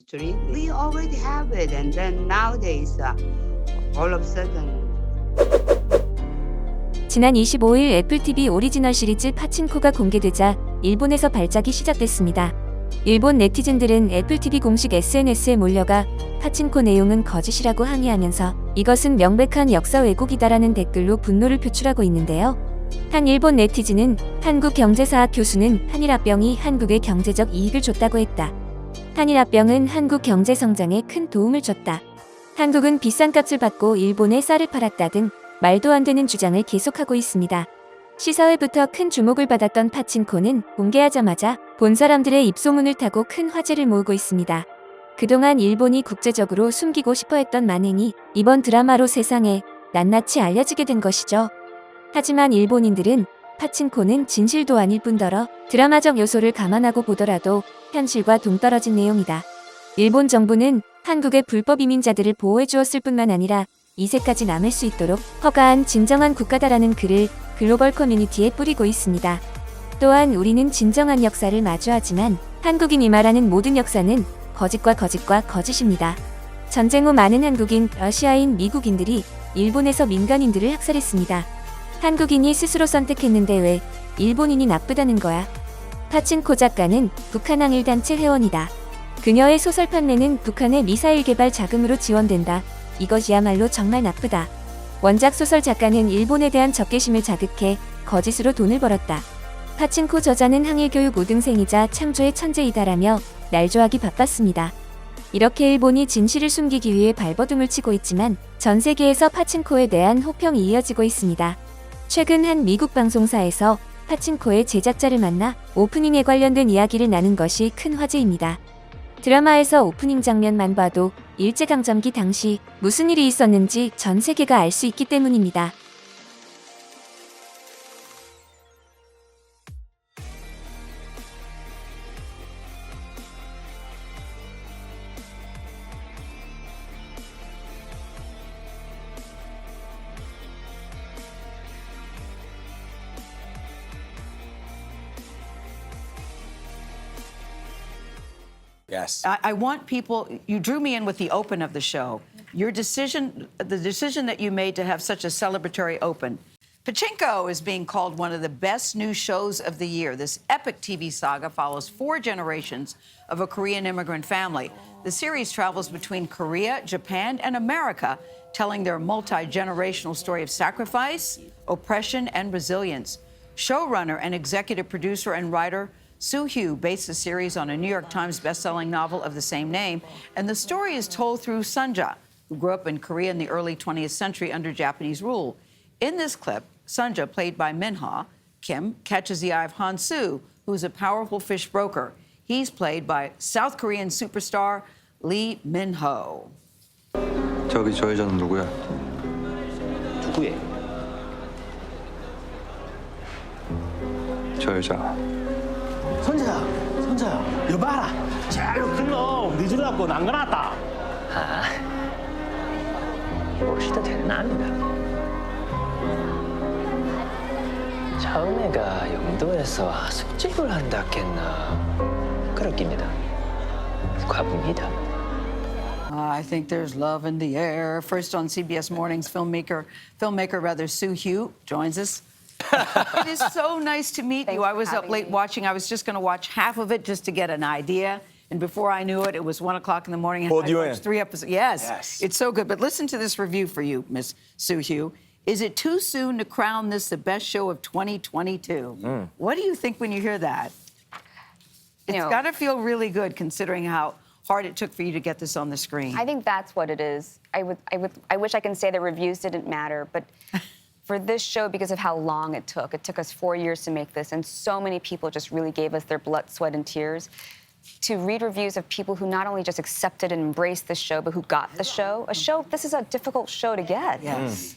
Actually, we already have it, and then nowadays, all of a sudden. 지난 25일 애플 TV 오리지널 시리즈 파친코가 공개되자 일본에서 발작이 시작됐습니다. 일본 네티즌들은 애플 TV 공식 SNS에 몰려가 파친코 내용은 거짓이라고 항의하면서 이것은 명백한 역사 왜곡이다라는 댓글로 분노를 표출하고 있는데요. 한 일본 네티즌은 한국 경제사학 교수는 한일합병이 한국에 경제적 이익을 줬다고 했다. 한일합병은 한국 경제 성장에 큰 도움을 줬다. 한국은 비싼 값을 받고 일본에 쌀을 팔았다 등 말도 안 되는 주장을 계속하고 있습니다. 시사회부터 큰 주목을 받았던 파친코는 공개하자마자 본 사람들의 입소문을 타고 큰 화제를 모으고 있습니다. 그동안 일본이 국제적으로 숨기고 싶어 했던 만행이 이번 드라마로 세상에 낱낱이 알려지게 된 것이죠. 하지만 일본인들은 파친코는 진실도 아닐 뿐더러 드라마적 요소를 감안하고 보더라도 현실과 동떨어진 내용이다. 일본 정부는 한국의 불법 이민자들을 보호해 주었을 뿐만 아니라 이세까지 남을 수 있도록 허가한 진정한 국가다라는 글을 글로벌 커뮤니티에 뿌리고 있습니다. 또한 우리는 진정한 역사를 마주하지만 한국인이 말하는 모든 역사는 거짓과 거짓입니다. 전쟁 후 많은 한국인, 러시아인, 미국인들이 일본에서 민간인들을 학살했습니다. 한국인이 스스로 선택했는데 왜 일본인이 나쁘다는 거야? 파친코 작가는 북한 항일단체 회원이다. 그녀의 소설 판매는 북한의 미사일 개발 자금으로 지원된다. 이것이야말로 정말 나쁘다. 원작 소설 작가는 일본에 대한 적개심을 자극해 거짓으로 돈을 벌었다. 파친코 저자는 항일교육 우등생이자 창조의 천재이다라며 날조하기 바빴습니다. 이렇게 일본이 진실을 숨기기 위해 발버둥을 치고 있지만 전 세계에서 파친코에 대한 호평이 이어지고 있습니다. 최근 한 미국 방송사에서 파친코의 제작자를 만나 오프닝에 관련된 이야기를 나눈 것이 큰 화제입니다. 드라마에서 오프닝 장면만 봐도 일제강점기 당시 무슨 일이 있었는지 전 세계가 알 수 있기 때문입니다. Yes. I want people, you drew me in with the open of the show. Your decision, the decision that you made to have such a celebratory open. Pachinko is being called one of the best new shows of the year. This epic TV saga follows 4 generations of a Korean immigrant family. The series travels between Korea, Japan, and America, telling their multi-generational story of sacrifice, oppression, and resilience. Showrunner and executive producer and writer Soo Hugh based the series on a New York Times bestselling novel of the same name, and the story is told through Sunja, who grew up in Korea in the early 20th century under Japanese rule. In this clip, Sunja, played by Minha Kim, catches the eye of Han Soo, who is a powerful fish broker. He's played by South Korean superstar Lee Min-ho. 저기 저 여자는 누구야? 누구예요? 저 여자. 선자야, 이거 봐라. 제일 큰 놈, 네 줄 갖고 난거났다. 아, 모시도 되는 아니다. 처음에가 영도에서 숙직을 한다 했나 그렇습니다. 과부입니다. I think there's love in the air. First on CBS Mornings, filmmaker Soo Hugh joins us. It is so nice to meet you. I was up late watching. I was just going to watch half of it just to get an idea. And before I knew it, it was 1 o'clock in the morning. And Pulled I you watched in. 3 episodes. Yes, it's so good. But listen to this review for you, Miss Soo Hugh. Is it too soon to crown this the best show of 2022? What do you think when you hear that? It's got to feel really good considering how hard it took for you to get this on the screen. I think that's what it is. I wish I can say the reviews didn't matter, but for this show, because of how long it took us 4 years to make this, and so many people just really gave us their blood, sweat, and tears. To read reviews of people who not only just accepted and embraced the show, but who got the show. This is a difficult show to get. Yes.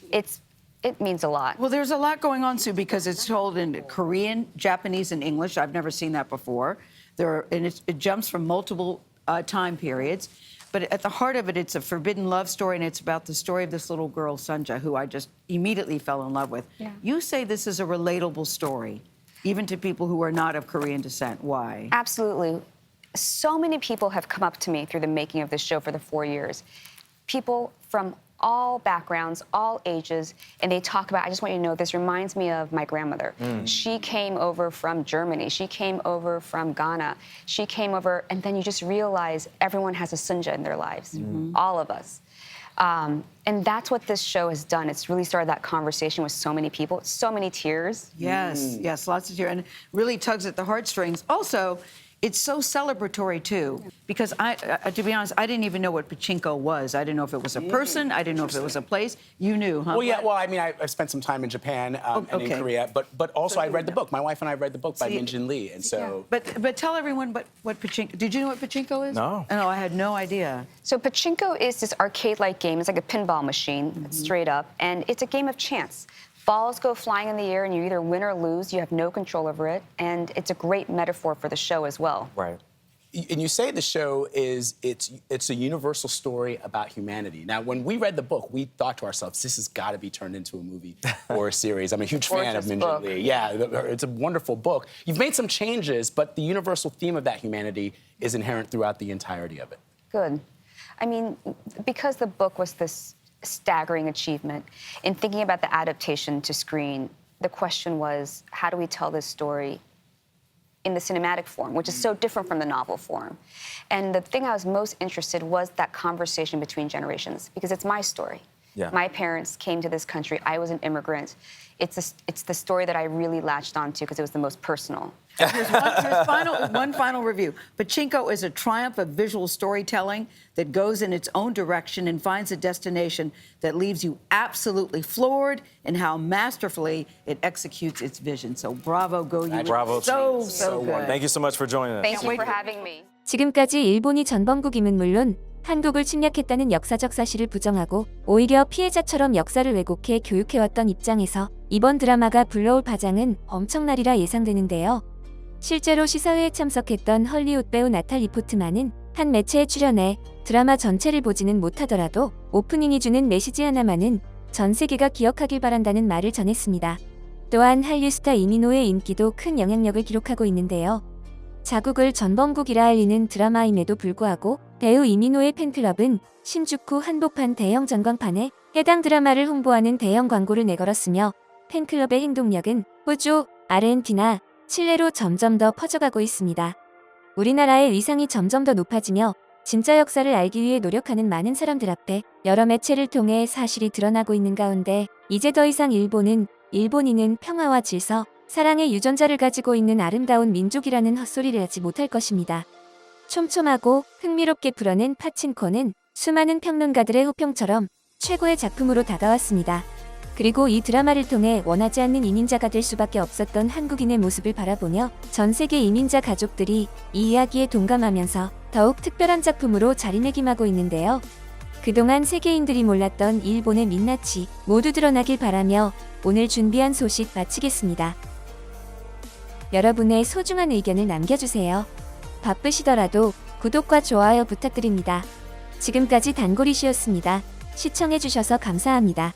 It means a lot. Well, there's a lot going on, Sue, because it's told in Korean, Japanese, and English. I've never seen that before. It jumps from multiple time periods. But at the heart of it, it's a forbidden love story, and it's about the story of this little girl, Sunja, who I just immediately fell in love with. Yeah. You say this is a relatable story, even to people who are not of Korean descent. Why? Absolutely. so many people have come up to me through the making of this show for the 4 years. People from all backgrounds, all ages, and they talk about, I just want you to know, this reminds me of my grandmother. She came over from Germany. She came over from Ghana. She came over, and then you just realize everyone has a Sunja in their lives, all of us. And that's what this show has done. It's really started that conversation with so many people, so many tears. Yes, yes, lots of tears, and really tugs at the heartstrings. Also, it's so celebratory too, because to be honest, I didn't even know what pachinko was. I didn't know if it was a person. I didn't know if it was a place. You knew, huh? Well, yeah. Well, I mean, I've spent some time in Japan and in okay. Korea, but also I read the know. book. My wife and I read the book by Min Jin Lee, and so. But tell everyone what pachinko. Did you know what pachinko is? No. No, I had no idea. So pachinko is this arcade-like game. It's like a pinball machine, straight up, and it's a game of chance. Balls go flying in the air, and you either win or lose. You have no control over it, and it's a great metaphor for the show as well. Right. And you say the show is it's a universal story about humanity. Now, when we read the book, we thought to ourselves, this has got to be turned into a movie or a series. I'm a huge fan of Gorgeous Min book. Jin Lee. Yeah, it's a wonderful book. You've made some changes, but the universal theme of that humanity is inherent throughout the entirety of it. Good. I mean, because the book was this staggering achievement, in thinking about the adaptation to screen, the question was, how do we tell this story in the cinematic form, which is so different from the novel form? And the thing I was most interested was that conversation between generations, because it's my story. Yeah. My parents came to this country. I was an immigrant. It's the story that I really latched onto because it was the most personal. Here's one final review. Pachinko is a triumph of visual storytelling that goes in its own direction and finds a destination that leaves you absolutely floored in how masterfully it executes its vision. So bravo, go you. Bravo. So good. Thank you so much for joining us. Thank you for having me. 지금까지 일본이 전범국임은 물론 한국을 침략했다는 역사적 사실을 부정하고 오히려 피해자처럼 역사를 왜곡해 교육해왔던 입장에서 이번 드라마가 불러올 파장은 엄청나리라 예상되는데요. 실제로 시사회에 참석했던 헐리우드 배우 나탈리 포트만은 한 매체에 출연해 드라마 전체를 보지는 못하더라도 오프닝이 주는 메시지 하나만은 전 세계가 기억하길 바란다는 말을 전했습니다. 또한 한류 스타 이민호의 인기도 큰 영향력을 기록하고 있는데요. 자국을 전범국이라 알리는 드라마임에도 불구하고 배우 이민호의 팬클럽은 신주쿠 한복판 대형 전광판에 해당 드라마를 홍보하는 대형 광고를 내걸었으며 팬클럽의 행동력은 호주, 아르헨티나, 칠레로 점점 더 퍼져가고 있습니다. 우리나라의 위상이 점점 더 높아지며 진짜 역사를 알기 위해 노력하는 많은 사람들 앞에 여러 매체를 통해 사실이 드러나고 있는 가운데 이제 더 이상 일본인은 평화와 질서, 사랑의 유전자를 가지고 있는 아름다운 민족이라는 헛소리를 하지 못할 것입니다. 촘촘하고 흥미롭게 풀어낸 파친코는 수많은 평론가들의 호평처럼 최고의 작품으로 다가왔습니다. 그리고 이 드라마를 통해 원하지 않는 이민자가 될 수밖에 없었던 한국인의 모습을 바라보며 전 세계 이민자 가족들이 이 이야기에 동감하면서 더욱 특별한 작품으로 자리매김하고 있는데요. 그동안 세계인들이 몰랐던 일본의 민낯이 모두 드러나길 바라며 오늘 준비한 소식 마치겠습니다. 여러분의 소중한 의견을 남겨주세요. 바쁘시더라도 구독과 좋아요 부탁드립니다. 지금까지 단골이시였습니다. 시청해주셔서 감사합니다.